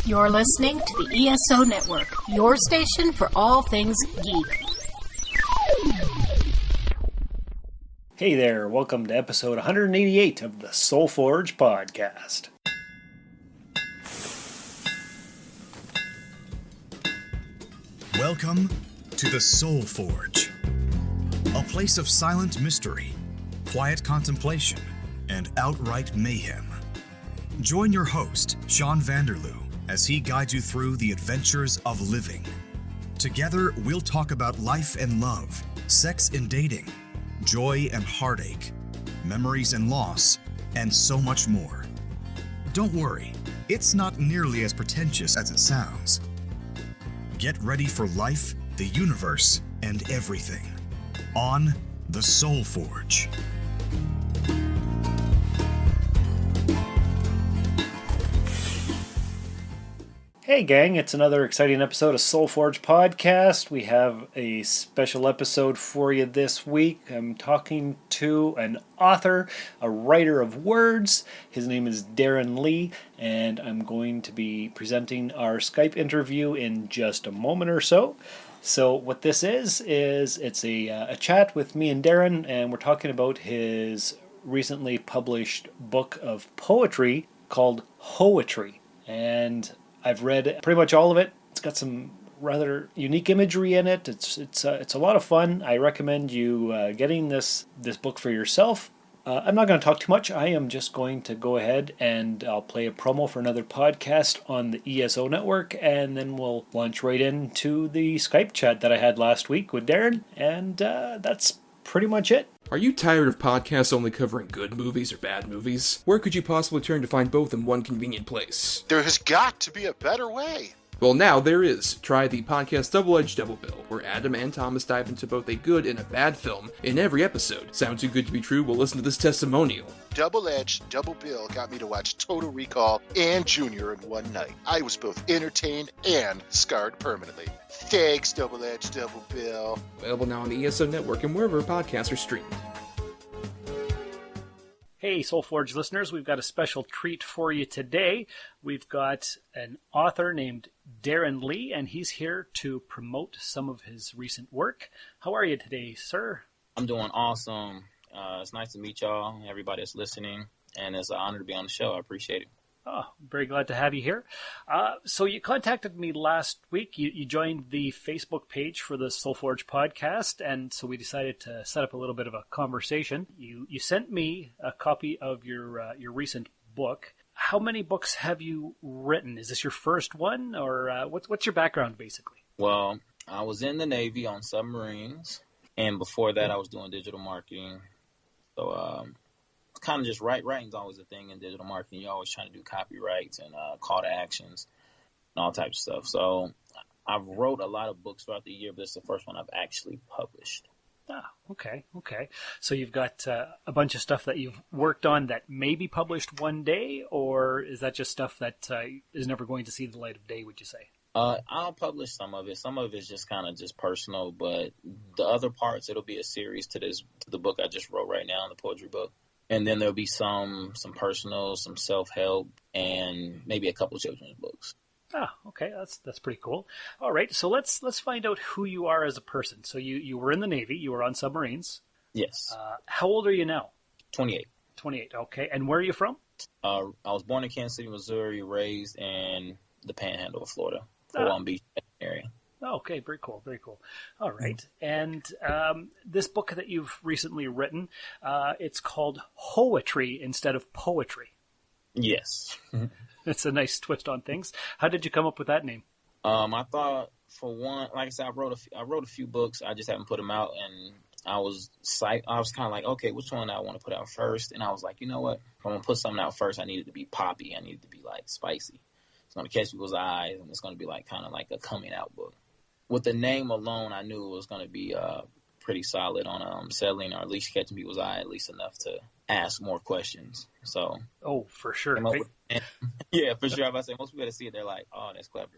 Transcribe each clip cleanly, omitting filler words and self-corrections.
You're listening to the ESO Network, your station for all things geek. Hey there, welcome to episode 188 of the Soul Forge podcast. Welcome to the Soul Forge, a place of silent mystery, quiet contemplation, and outright mayhem. Join your host, Sean Vanderloo, as he guides you through the adventures of living. Together, we'll talk about life and love, sex and dating, joy and heartache, memories and loss, and so much more. Don't worry, it's not nearly as pretentious as it sounds. Get ready for life, the universe, and everything on the Soul Forge. Hey gang, it's another exciting episode of Soul Forge podcast. We have a special episode for you this week. I'm talking to an author, a writer of words. His name is Darin Lee, and I'm going to be presenting our Skype interview in just a moment or so. So what this is it's a chat with me and Darin, and we're talking about his recently published book of poetry called Hoetry. And I've read pretty much all of it. It's got some rather unique imagery in it. It's a lot of fun. I recommend you getting this book for yourself. I'm not going to talk too much. I am just going to go ahead and I'll play a promo for another podcast on the ESO network, and then we'll launch right into the Skype chat that I had last week with Darin, and that's pretty much it. Are you tired of podcasts only covering good movies or bad movies? Where could you possibly turn to find both in one convenient place? There has got to be a better way. Well, now there is. Try the podcast Double-Edged Double Bill, where Adam and Thomas dive into both a good and a bad film in every episode. Sound too good to be true? Well, listen to this testimonial. Double-Edged Double Bill got me to watch Total Recall and Junior in one night. I was both entertained and scarred permanently. Thanks, Double-Edged Double Bill. Available now on the ESO Network and wherever podcasts are streamed. Hey, Soul Forge listeners, we've got a special treat for you today. We've got an author named Darin Lee, and he's here to promote some of his recent work. How are you today, sir? I'm doing awesome. It's nice to meet y'all, everybody that's listening, and it's an honor to be on the show. I appreciate it. Oh, very glad to have you here. So you contacted me last week. You joined the Facebook page for the Soul Forge podcast, and so we decided to set up a little bit of a conversation. You sent me a copy of your recent book. How many books have you written? Is this your first one, or what's your background, basically? Well, I was in the Navy on submarines, and before that I was doing digital marketing. So kind of just writing's always a thing in digital marketing. You're always trying to do copyrights and call to actions and all types of stuff. So I've wrote a lot of books throughout the year, but it's the first one I've actually published. Ah, okay. So you've got a bunch of stuff that you've worked on that may be published one day, or is that just stuff that is never going to see the light of day, would you say? I'll publish some of it. Some of it's just kind of just personal, but the other parts, it'll be a series to the book I just wrote right now, the poetry book. And then there'll be some personal, some self-help, and maybe a couple of children's books. Ah, okay, that's pretty cool. All right, so let's find out who you are as a person. So you were in the Navy, you were on submarines. Yes. How old are you now? 28. 28, okay. And where are you from? I was born in Kansas City, Missouri, raised in the Panhandle of Florida, Long Beach area. Oh, okay, very cool. All right. And this book that you've recently written, it's called Hoetry instead of poetry. Yes. It's a nice twist on things. How did you come up with that name? I thought, for one, like I said, I wrote a few books. I just haven't put them out, and I was kind of like, okay, which one I want to put out first? And I was like, you know what? If I'm going to put something out first, I need it to be poppy. I need it to be, like, spicy. It's going to catch people's eyes, and it's going to be, like, kind of like a coming out book. With the name alone, I knew it was going to be pretty solid on selling, or at least catching people's eye, at least enough to ask more questions. So, oh, for sure. Yeah, for sure. If I say most people that see it, they're like, "Oh, that's clever."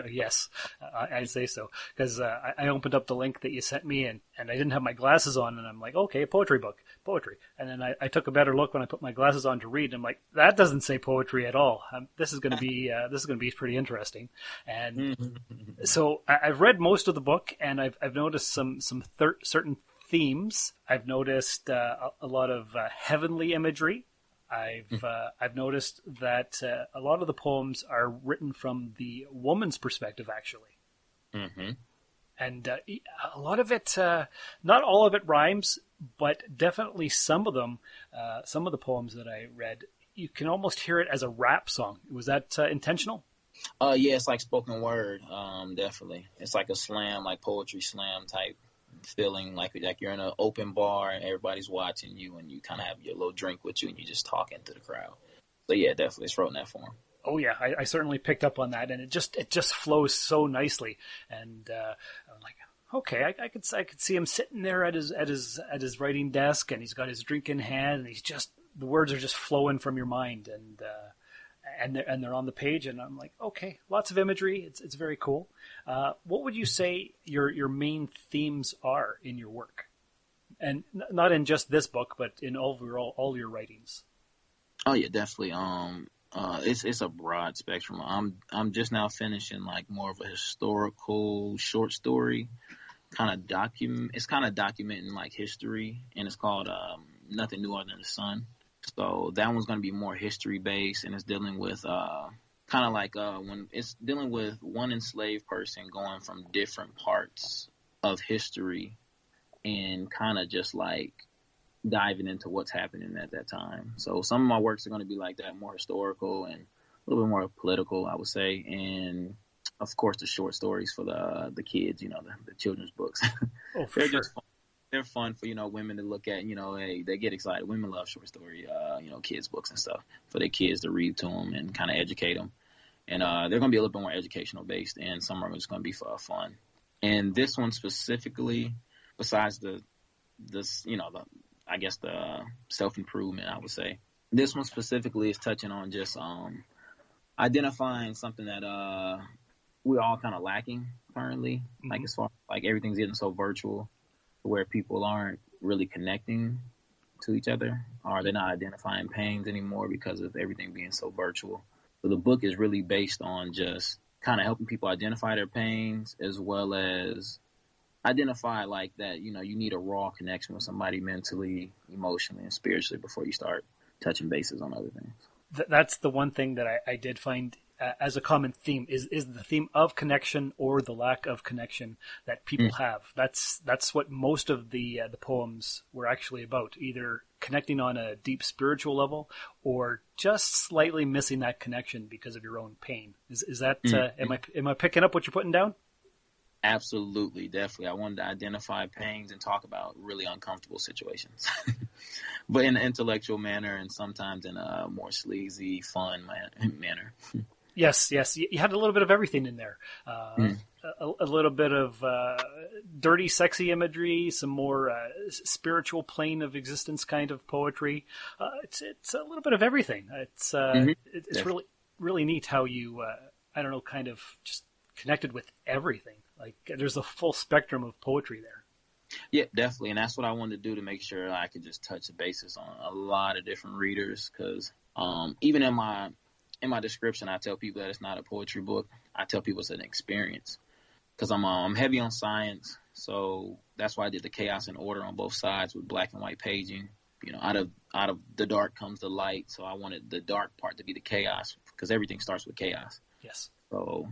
Yes, I'd say so. Because I opened up the link that you sent me, and I didn't have my glasses on, and I'm like, okay, poetry book, poetry. And then I took a better look when I put my glasses on to read, and I'm like, that doesn't say poetry at all. This is going to be pretty interesting. And so I've read most of the book, and I've noticed some certain themes. I've noticed a lot of heavenly imagery. I've noticed that a lot of the poems are written from the woman's perspective, actually. Mm-hmm. And a lot of it, not all of it rhymes, but definitely some of them, some of the poems that I read, you can almost hear it as a rap song. Was that intentional? Yeah, it's like spoken word. Definitely, it's like a slam, like poetry slam type feeling, like you're in an open bar and everybody's watching you, and you kind of have your little drink with you, and you're just talking to the crowd. So yeah, definitely, it's wrote in that form. Oh yeah, I certainly picked up on that, and it just flows so nicely. And I'm like, okay, I could see him sitting there at his writing desk, and he's got his drink in hand, and the words are just flowing from your mind, and they're on the page, and I'm like, okay, lots of imagery. It's very cool. What would you say your main themes are in your work, and not in just this book, but in overall all your writings? Oh yeah, definitely. It's a broad spectrum. I'm just now finishing like more of a historical short story, kind of It's kind of documenting like history, and it's called Nothing New Under the Sun. So that one's going to be more history based, and it's dealing with kind of like when it's dealing with one enslaved person going from different parts of history, and kind of just like diving into what's happening at that time. So some of my works are going to be like that, more historical and a little bit more political, I would say. And of course, the short stories for the kids, the children's books. Oh, for They're sure. just fun. They're fun for, women to look at, hey, they get excited. Women love short story, kids books and stuff for their kids to read to them and kind of educate them. And they're going to be a little bit more educational based, and some are just going to be for fun. And this one specifically, besides the self-improvement, I would say, this one specifically is touching on just identifying something that we're all kind of lacking currently. Mm-hmm. Like as far like everything's getting so virtual, where people aren't really connecting to each other, or they're not identifying pains anymore because of everything being so virtual. So the book is really based on just kind of helping people identify their pains, as well as identify like that, you need a raw connection with somebody mentally, emotionally, and spiritually before you start touching bases on other things. That's the one thing that I did find as a common theme is the theme of connection, or the lack of connection that people have. That's what most of the poems were actually about, either connecting on a deep spiritual level, or just slightly missing that connection because of your own pain. Is that am I picking up what you're putting down? Absolutely, definitely. I wanted to identify pains and talk about really uncomfortable situations, but in an intellectual manner, and sometimes in a more sleazy, fun manner. Yes. You had a little bit of everything in there. A little bit of dirty, sexy imagery, some more spiritual plane of existence kind of poetry. It's a little bit of everything. It's really, really neat how you, kind of just connected with everything. Like there's a full spectrum of poetry there. Yeah, definitely. And that's what I wanted to do, to make sure I could just touch the basis on a lot of different readers. Because even in my description, I tell people that it's not a poetry book. I tell people it's an experience, because I'm heavy on science. So that's why I did the chaos and order on both sides with black and white paging. Out of the dark comes the light. So I wanted the dark part to be the chaos, because everything starts with chaos. Yes. So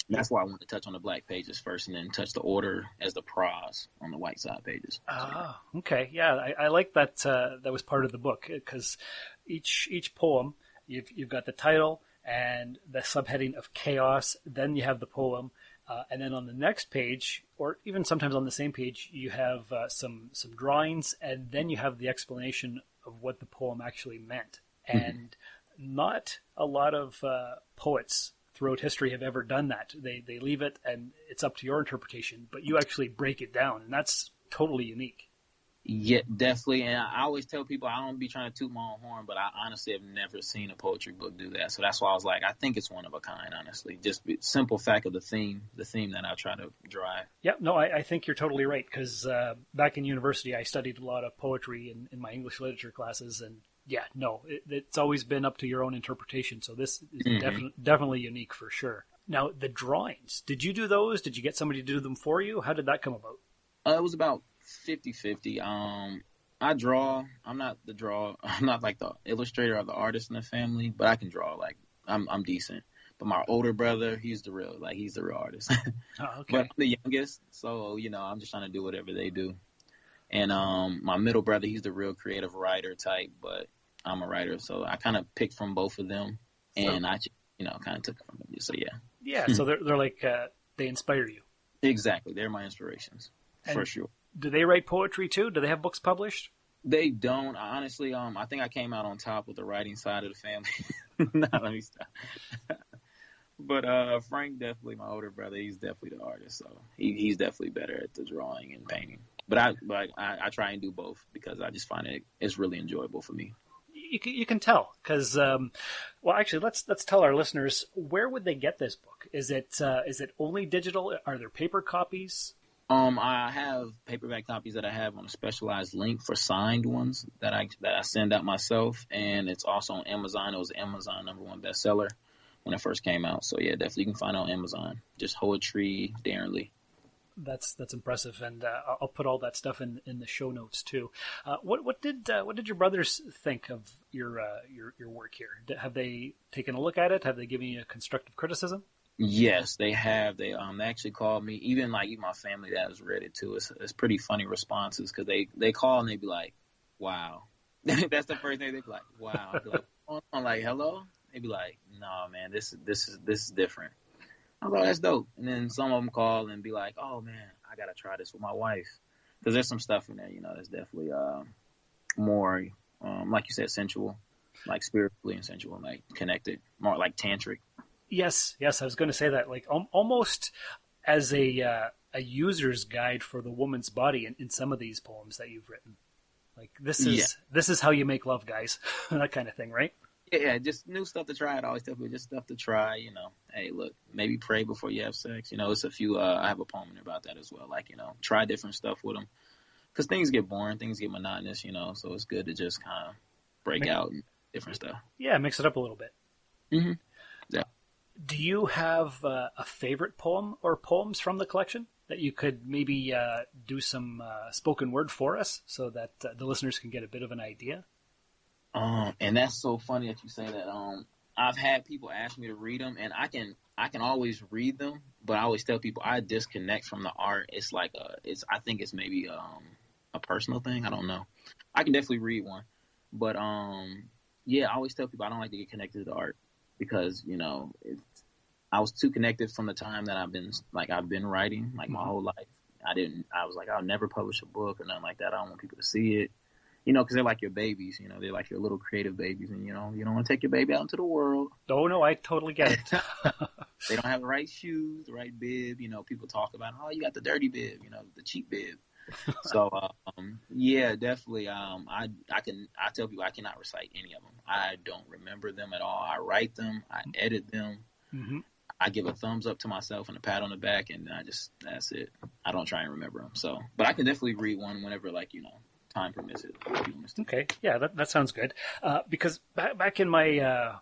that's why I wanted to touch on the black pages first, and then touch the order as the prose on the white side pages. Ah, okay. Yeah, I like that. That was part of the book, because each poem, you've got the title and the subheading of chaos. Then you have the poem, and then on the next page, or even sometimes on the same page, you have some drawings, and then you have the explanation of what the poem actually meant. And not a lot of poets throughout history have ever done that. They leave it, and it's up to your interpretation, but you actually break it down, and that's totally unique. Yeah, definitely. And I always tell people I don't be trying to toot my own horn, but I honestly have never seen a poetry book do that. So that's why I was like, I think it's one of a kind, honestly. Just simple fact of the theme that I try to drive. Yeah, no, I think you're totally right, because back in university I studied a lot of poetry in my English literature classes, and yeah, no, it's always been up to your own interpretation, so this is definitely unique for sure. Now, the drawings, did you do those? Did you get somebody to do them for you? How did that come about? It was about 50-50. I draw. I'm not like the illustrator or the artist in the family, but I can draw. Like I'm decent. But my older brother, he's the real artist. Oh, okay. But I'm the youngest, so I'm just trying to do whatever they do. And my middle brother, he's the real creative writer type, but I'm a writer, so I kind of picked from both of them, and I kind of took it from them. So yeah. Yeah, so they're like they inspire you. Exactly, they're my inspirations for sure. Do they write poetry too? Do they have books published? They don't. Honestly, I think I came out on top with the writing side of the family. No, let me stop. But Frank, definitely my older brother, he's definitely the artist, so he's definitely better at the drawing and painting. But I try and do both because I just find it's really enjoyable for me. You can tell because well, actually, let's tell our listeners, where would they get this book? Is it only digital? Are there paper copies? I have paperback copies that I have on a specialized link for signed ones that I send out myself, and it's also on Amazon. It was Amazon #1 bestseller when it first came out. So yeah, definitely you can find it on Amazon. Just Hoetry, Darin Lee. That's impressive, and I'll put all that stuff in the show notes too. What did your brothers think of your work here? Have they taken a look at it? Have they given you a constructive criticism? Yes, they have. They actually called me. Even my family that has read it too. It's pretty funny responses because they call and they be like, "Wow," that's the first thing they be like, "Wow." I'd be like, I'm like, "Hello." They be like, "No, man, this is different." I was like, "That's dope." And then some of them call and be like, "Oh man, I gotta try this with my wife," because there's some stuff in there, that's definitely more like you said, sensual, like spiritually and sensual, like connected, more like tantric. Yes, I was going to say that, like almost as a user's guide for the woman's body in some of these poems that you've written. Like this is how you make love, guys, that kind of thing, right? Yeah, just new stuff to try. I always tell people just stuff to try. Hey, look, maybe pray before you have sex. It's a few. I have a poem about that as well. Like try different stuff with them because things get boring, things get monotonous. So it's good to just kind of break out and different stuff. Yeah, mix it up a little bit. Mm-hmm. Yeah. Do you have a favorite poem or poems from the collection that you could maybe do some spoken word for us so that the listeners can get a bit of an idea? And that's so funny that you say that. I've had people ask me to read them, and I can always read them, but I always tell people I disconnect from the art. It's like I think it's maybe a personal thing. I don't know. I can definitely read one, but yeah, I always tell people I don't like to get connected to the art. Because I was too connected from the time that I've been writing like my whole life. I was like, I'll never publish a book or nothing like that. I don't want people to see it, because they're like your babies. They're like your little creative babies, and you don't want to take your baby out into the world. Oh no, I totally get it. They don't have the right shoes, the right bib. People talk about, oh, you got the dirty bib, the cheap bib. So yeah, definitely. I tell people I cannot recite any of them. I don't remember them at all. I write them, I edit them. Mm-hmm. I give a thumbs up to myself and a pat on the back, and that's it. I don't try and remember them. So, but I can definitely read one whenever time permits it. Okay, yeah, that sounds good. Because back in my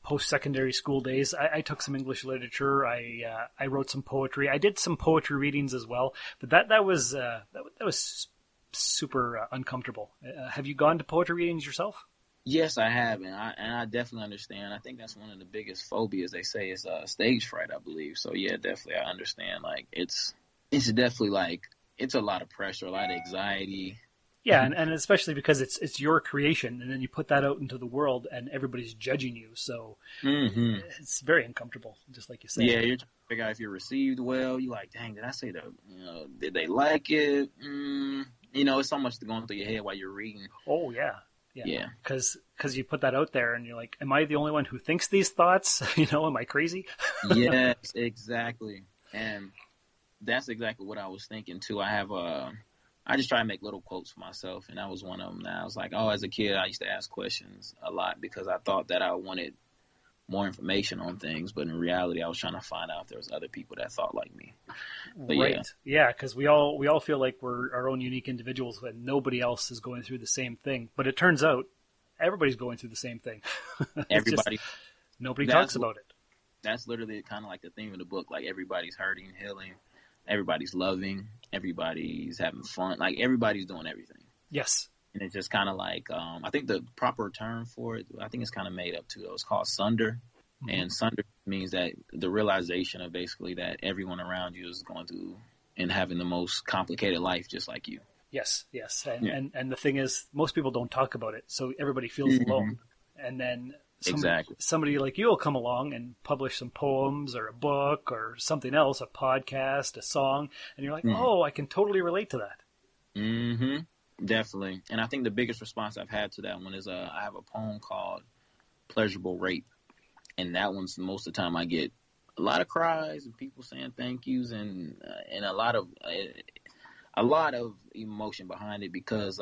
post-secondary school days, I took some English literature. I wrote some poetry. I did some poetry readings as well, but that was super uncomfortable. Have you gone to poetry readings yourself? Yes, I have, and I definitely understand. I think that's one of the biggest phobias they say is stage fright, I believe. So yeah, definitely I understand. Like it's definitely it's a lot of pressure, a lot of anxiety. Yeah, and especially because it's your creation, and then you put that out into the world, and everybody's judging you. So it's very uncomfortable, just like you said. Yeah, you're trying to figure out if you're received well. You're like, dang, did I say that? Did they like it? It's so much going through your head while you're reading. Oh yeah. Because you put that out there, and you're like, am I the only one who thinks these thoughts? Am I crazy? Yes, exactly, and that's exactly what I was thinking too. I have I just try to make little quotes for myself, and that was one of them. Now I was like, oh, as a kid, I used to ask questions a lot because I thought that I wanted more information on things, but in reality, I was trying to find out if there was other people that thought like me. But right. Yeah, because we all feel like we're our own unique individuals, and nobody else is going through the same thing. But it turns out everybody's going through the same thing. Everybody. Nobody talks about it. That's literally kind of like the theme of the book. Like, everybody's hurting, healing, everybody's loving, everybody's having fun. Like, everybody's doing everything. Yes. And it's just kind of like, I think the proper term for it, I think it's kind of made up too, though. It's called sunder. Mm-hmm. And sunder means that the realization of basically that everyone around you is going through and having the most complicated life just like you. Yes. And the thing is, most people don't talk about it, so everybody feels alone. And then somebody like you will come along and publish some poems or a book or something else, a podcast, a song, and you're like, oh, I can totally relate to that. Mm-hmm. Definitely. And I think the biggest response I've had to that one is I have a poem called Pleasurable Rape. And that one's, most of the time I get a lot of cries and people saying thank yous and a lot of emotion behind it, because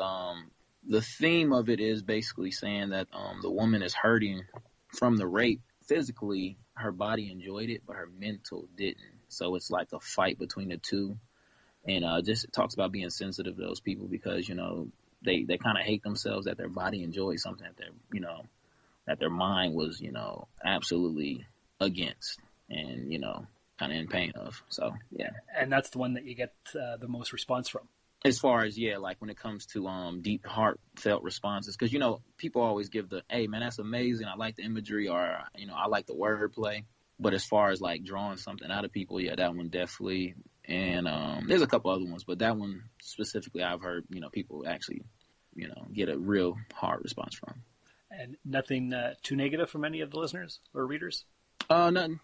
the theme of it is basically saying that the woman is hurting from the rape. Physically, her body enjoyed it, but her mental didn't. So it's like a fight between the two. And just talks about being sensitive to those people because, you know, they kind of hate themselves that their body enjoyed something that their mind was, you know, absolutely against and, you know, kind of in pain of. So, yeah. And that's the one that you get the most response from. As far as, like when it comes to deep, heartfelt responses, because, you know, people always give the, hey, man, that's amazing. I like the imagery, or, you know, I like the wordplay. But as far as like drawing something out of people, yeah, that one definitely. And there's a couple other ones, but that one specifically I've heard, you know, people actually, you know, get a real hard response from. And nothing too negative from any of the listeners or readers? Nothing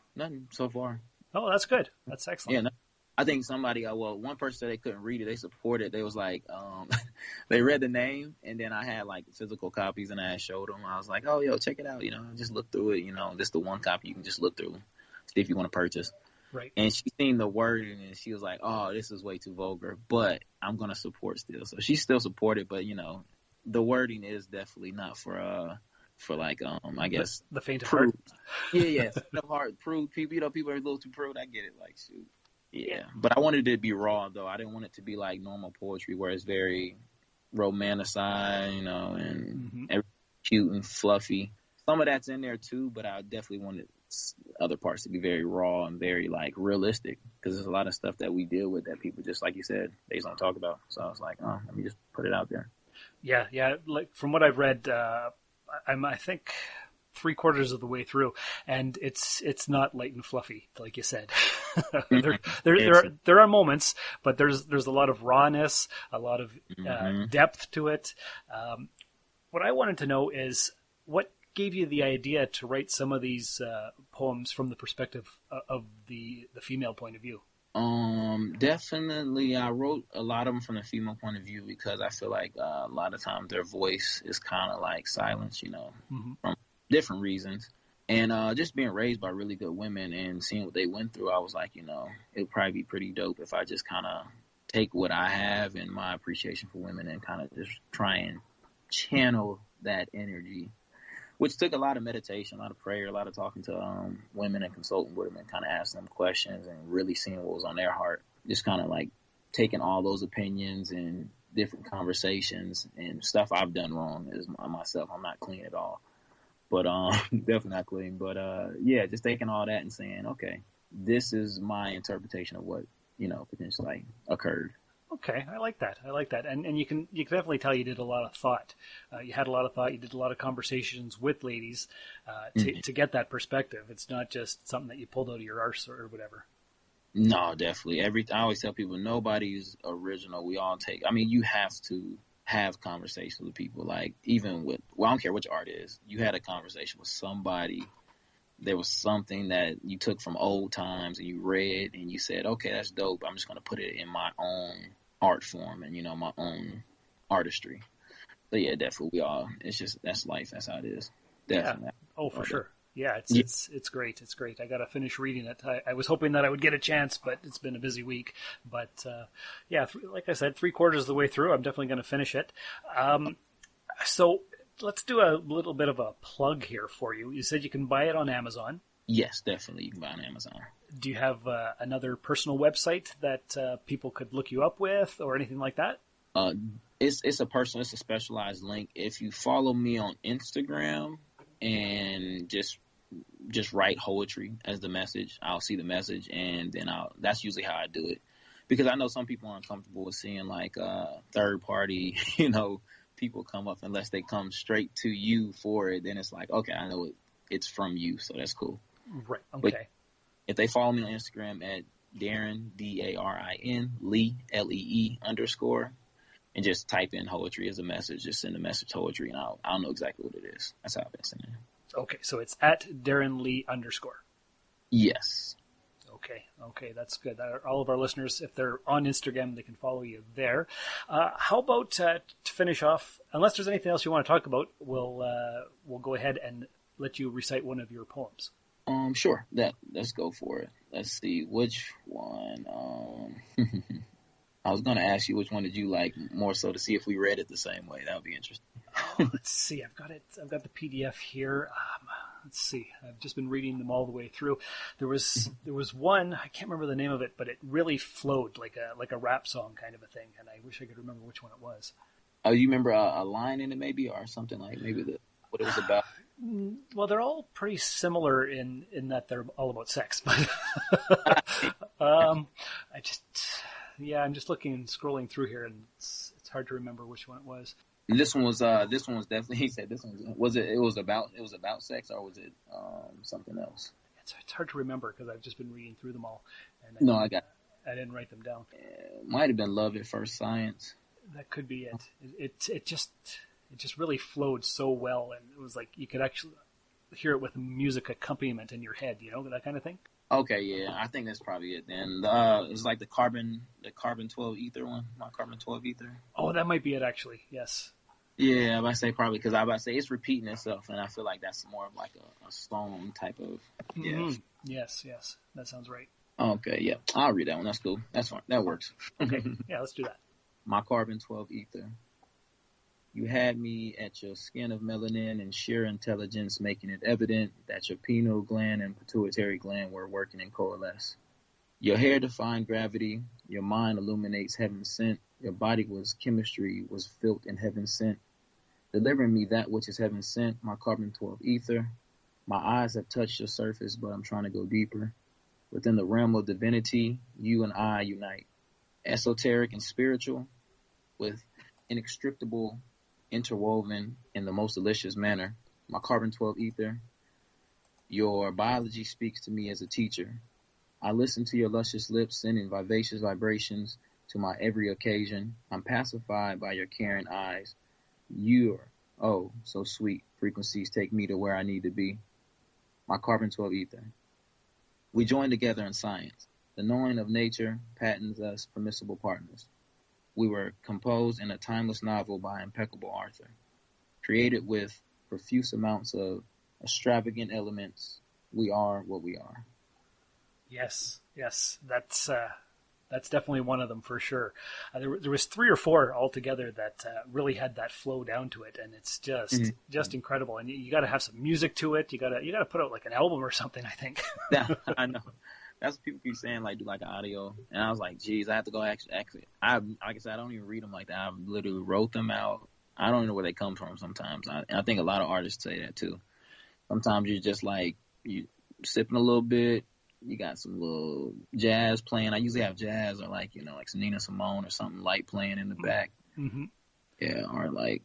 so far. Oh, that's good. That's excellent. Yeah, I think somebody, one person said they couldn't read it. They supported. They was like, they read the name, and then I had like physical copies, and I showed them. I was like, oh, yo, check it out. You know, just look through it. You know, this the one copy you can just look through, see if you want to purchase. Right. And she seen the wording, and she was like, oh, this is way too vulgar, but I'm going to support still. So she still supported, but, you know, the wording is definitely not for like, I guess. The faint of heart. Yeah. Faint of heart, prude people, you know, people are a little too prude. I get it. Like, shoot. Yeah. But I wanted it to be raw, though. I didn't want it to be like normal poetry where it's very romanticized, you know, and cute and fluffy. Some of that's in there, too, but I definitely wanted other parts to be very raw and very like realistic, because there's a lot of stuff that we deal with that people just, like you said, they just don't talk about. So I was like, oh, let me just put it out there. Yeah. Like from what I've read, I think 3/4 of the way through, and it's not light and fluffy, like you said. there are moments, but there's a lot of rawness, a lot of depth to it. What I wanted to know is what gave you the idea to write some of these poems from the perspective of the female point of view? Definitely, I wrote a lot of them from the female point of view because I feel like a lot of times their voice is kind of like silenced, you know, from different reasons. And just being raised by really good women and seeing what they went through, I was like, you know, it would probably be pretty dope if I just kind of take what I have and my appreciation for women and kind of just try and channel that energy, which took a lot of meditation, a lot of prayer, a lot of talking to women and consulting with them and kind of asking them questions and really seeing what was on their heart. Just kind of like taking all those opinions and different conversations and stuff I've done wrong as myself. I'm not clean at all, but definitely not clean. But yeah, just taking all that and saying, okay, this is my interpretation of what, you know, potentially occurred. Okay, I like that. And you can definitely tell you did a lot of thought. You had a lot of thought. You did a lot of conversations with ladies to get that perspective. It's not just something that you pulled out of your arse or whatever. No, definitely. I always tell people nobody's original. We all take. I mean, you have to have conversations with people. Like even with, well, I don't care which art it is. You had a conversation with somebody. There was something that you took from old times and you read and you said, okay, that's dope. I'm just going to put it in my own art form and, you know, my own artistry. So yeah, definitely we all, it's just, that's life. That's how it is. Definitely. Yeah. Oh, for sure. Yeah, Yeah. it's great. It's great. I got to finish reading it. I was hoping that I would get a chance, but it's been a busy week. But yeah, like I said, 3/4 of the way through. I'm definitely going to finish it. So let's do a little bit of a plug here for you. You said you can buy it on Amazon. Yes, definitely. You can buy it on Amazon. Do you have another personal website that people could look you up with, or anything like that? It's a specialized link. If you follow me on Instagram and just write Hoetry as the message, I'll see the message, and then that's usually how I do it. Because I know some people aren't comfortable with seeing like third party, people come up unless they come straight to you for it. Then it's like, okay, I know it's from you, so that's cool. Right. Okay. But if they follow me on Instagram at Darin, Darin, Lee, Lee _ and just type in Hoetry as a message, just send a message Hoetry, and I'll know exactly what it is. That's how I've been sending it. Okay, so it's at Darin Lee _ Yes. Okay, that's good. All of our listeners, if they're on Instagram, they can follow you there. How about to finish off? Unless there's anything else you want to talk about, we'll go ahead and let you recite one of your poems. Sure. Let's go for it. Let's see which one. I was going to ask you which one did you like more so to see if we read it the same way. That would be interesting. Let's see. I've got the PDF here. Let's see. I've just been reading them all the way through. There was one, I can't remember the name of it, but it really flowed like a rap song kind of a thing, and I wish I could remember which one it was. Oh, you remember a line in it maybe, or something like maybe what it was about? Well, they're all pretty similar in that they're all about sex, but I'm just looking and scrolling through here, and it's hard to remember which one it was. This one was definitely. He said this one was it. It was about sex, or was it something else? It's hard to remember because I've just been reading through them all. And I didn't write them down. It might have been Love at First Science. That could be it. It just really flowed so well, and it was like you could actually hear it with music accompaniment in your head, that kind of thing. Okay, yeah, I think that's probably it then. It's like the carbon 12 ether one, my carbon 12 ether. Oh, that might be it actually. Yes. Yeah, I would say probably because I would say it's repeating itself, and I feel like that's more of like a song type of. Yeah. Mm-hmm. Yes, that sounds right. Okay, yeah, I'll read that one. That's cool. That's fine. That works. Okay, yeah, let's do that. My carbon 12 ether. You had me at your skin of melanin and sheer intelligence, making it evident that your pineal gland and pituitary gland were working in coalesce. Your hair defined gravity. Your mind illuminates heaven sent. Your body was chemistry, was filled in heaven sent. Delivering me that which is heaven sent, my carbon 12 ether. My eyes have touched your surface, but I'm trying to go deeper. Within the realm of divinity, you and I unite. Esoteric and spiritual, with inextricable interwoven in the most delicious manner. My carbon 12 ether. Your biology speaks to me as a teacher. I listen to your luscious lips, sending vivacious vibrations to my every occasion. I'm pacified by your caring eyes. You're, oh, so sweet. Frequencies take me to where I need to be. My carbon 12 ether. We join together in science. The knowing of nature patents us permissible partners. We were composed in a timeless novel by impeccable author. Created with profuse amounts of extravagant elements. We are what we are. Yes, that's definitely one of them for sure. There was 3 or 4 altogether that really had that flow down to it, and it's just incredible. And you got to have some music to it. You got to put out like an album or something, I think. Yeah, I know. That's what people keep saying, like do like an audio, and I was like, geez, I have to go actually. Like I said, I don't even read them like that. I literally wrote them out. I don't know where they come from sometimes. I think a lot of artists say that too. Sometimes you're just like you sipping a little bit. You got some little jazz playing. I usually have jazz or like some Nina Simone or something light playing in the back. Mm-hmm. Yeah, or like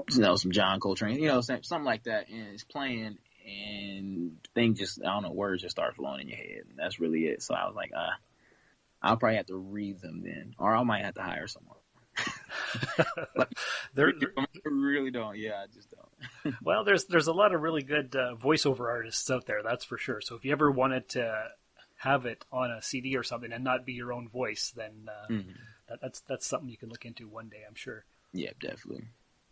some John Coltrane, something like that, and it's playing. And words just start flowing in your head. And that's really it. So I was like, I'll probably have to read them then. Or I might have to hire someone. I really don't. Yeah, I just don't. Well, there's a lot of really good voiceover artists out there, that's for sure. So if you ever wanted to have it on a CD or something and not be your own voice, then that's something you can look into one day, I'm sure. Yeah, definitely.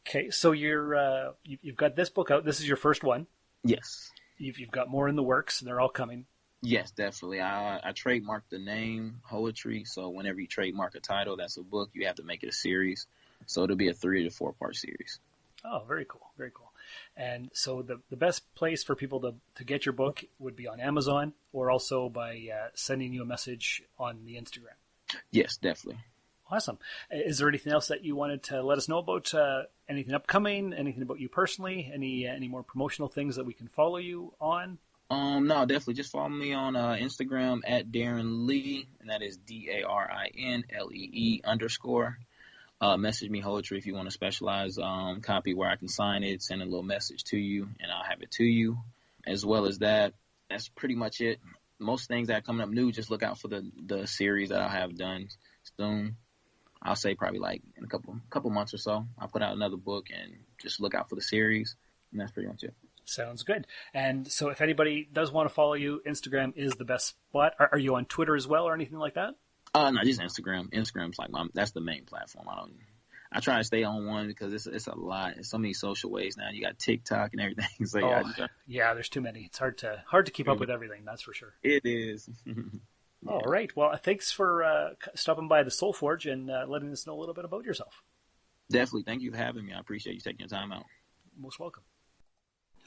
Okay, so you've got this book out. This is your first one. Yes. you've got more in the works. They're all coming. Yes, definitely. I trademarked the name Hoetry, so whenever you trademark a title that's a book, you have to make it a series. So it'll be a 3 to 4 part series. Oh, very cool. Very cool. And so the best place for people to get your book would be on Amazon, or also by sending you a message on the Instagram. Yes, definitely. Awesome. Is there anything else that you wanted to let us know about? Anything upcoming? Anything about you personally? Any more promotional things that we can follow you on? No, definitely. Just follow me on Instagram at Darin Lee, and that is DARINLEE _. Message me Hoetry if you want a specialized copy where I can sign it, send a little message to you, and I'll have it to you. As well as that, that's pretty much it. Most things that are coming up new, just look out for the series that I'll have done soon. I'll say probably like in a couple months or so, I'll put out another book, and just look out for the series, and that's pretty much it. Sounds good. And so if anybody does want to follow you, Instagram is the best spot. Are you on Twitter as well or anything like that? No, just Instagram. Instagram's like that's the main platform. I try to stay on one because it's a lot. It's so many social ways now. You got TikTok and everything. So yeah, there's too many. It's hard to keep up with everything. That's for sure. It is. Yeah. All right. Well, thanks for stopping by the Soul Forge and letting us know a little bit about yourself. Definitely. Thank you for having me. I appreciate you taking your time out. Most welcome.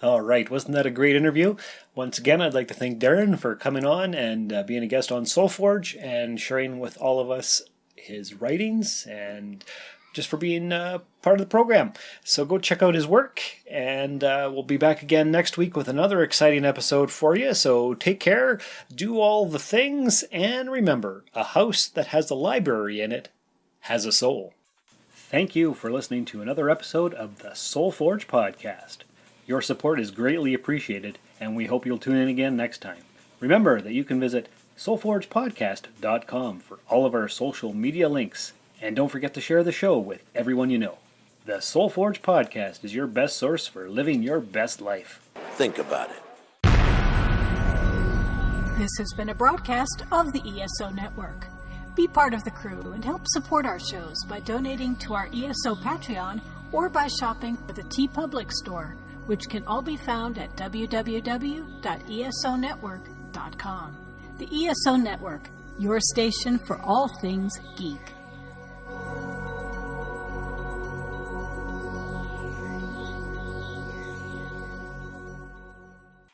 All right. Wasn't that a great interview? Once again, I'd like to thank Darin for coming on and being a guest on Soul Forge and sharing with all of us his writings and just for being part of the program. So go check out his work, and we'll be back again next week with another exciting episode for you. So take care, do all the things, and remember, a house that has a library in it has a soul. Thank you for listening to another episode of the Soul Forge podcast. Your support is greatly appreciated, and we hope you'll tune in again next time. Remember that you can visit soulforgepodcast.com for all of our social media links. And don't forget to share the show with everyone you know. The Soul Forge podcast is your best source for living your best life. Think about it. This has been a broadcast of the ESO Network. Be part of the crew and help support our shows by donating to our ESO Patreon or by shopping at the TeePublic store, which can all be found at www.esonetwork.com. The ESO Network, your station for all things geek.